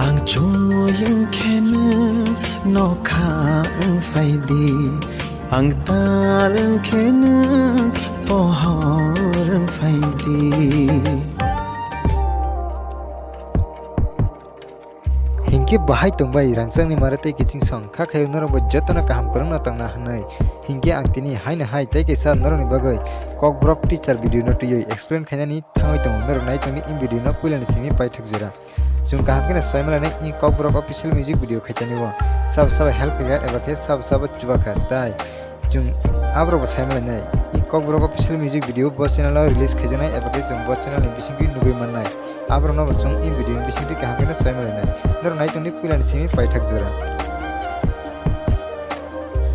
ang chungo yung kenu no kha ang faidi ang talang kenu pohor ang faidi Hinge बाहाय तंबाय रांसांनि मारते किचिं सं खाखाय नरबो जतन काम करन तंगना हनै हिंगे आंतिनि हायना हाय तै केसा नरनि bagै kokbrok teacher video no tuyoi explain khainani thangoi tong nor nai tongni in video no puilani simi paithak jira jung kaham kena saimala in kokbrok official music video khaitani wo sab help kaya eba ke sab chubaka tai jung abro saimala nai in kokbrok official music video bo channel release khaijanai eba ke jung bo channel ni bisingi nubai mannai abro no jung in video ni bisingi kaham kena saimala nai nor nai tongni puilani simi paithak jira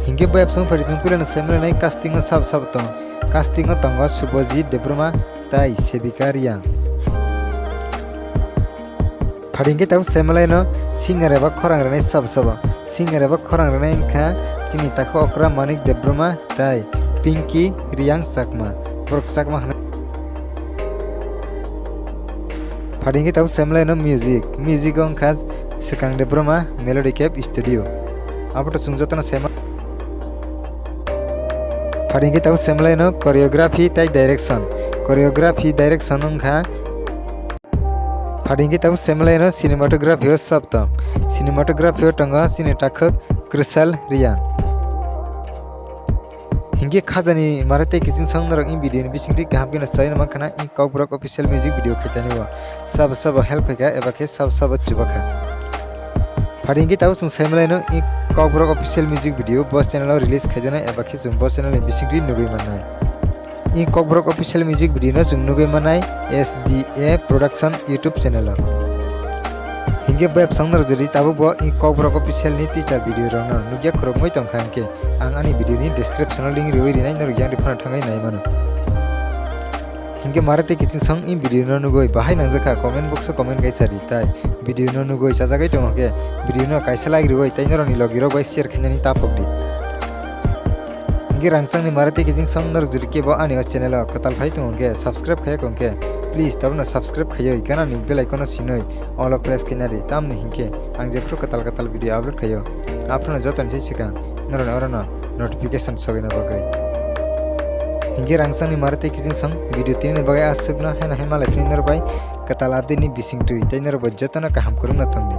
hinge bayap song paritung puilani saimala nai casting no sab tong casting o tongo Subhajit Debroma tai Sevika Riang Phadingke tau semalai no singer eba khorang rane sab singer eba khorang rane kha chini takho okra Manik Debroma tai Pinky Riang Sakma Borok Sakma Phadingke tau semalai no music on kha Sekang Debroma Melody Cap Studio apato sungjotana sema Phadingke tau semalai no choreography tai direction ongkha Phadingke tau semalai no cinematography o sabtam cinematography o tongo chini takhok Krishal Riang hinge khajani marate kiching song narok in video ni bisingti kaham kena saina mankana in kokbrok official music video khaitani wa sab help ka eba ke sab chubaka Phadingke tau sung semalai no in kokbrok official music video boss channel release khajana eba ke jung boss channel ni bisingti nugai mannai in kokbrok official music video no jung nugai mannai SDA production YouTube channel hinge web song nar jori tabu bo in kokbrok official ni teacher video ro no nugya khorokmoi tongkham ke ang ani video ni description link riwi rinai nor yang difana thangai nai mano hinge marate kiching song in video no nugoi bahai nangjaka comment box o comment gaisari tai video no nugoi chajagai tongoke video no kaisa like riwi tai nor ni logi rok bai share khainani tapokdi hinge rangsang ni marate kiching song nar jori ke bo ani channel o katal phai tongoke subscribe khaya kongke please tabna subscribe khayoi kana ni bell icon sinoi all of press kinari tamni hinke ang jepro katal video upload khayo apno jotan sei sika norona notification sogena bagai hinge rangsang ni marate kiching song video tin ni bagai asugna hena hemala finner bai katal update ni bising tui tainor bojjatana kaham kurumna tongni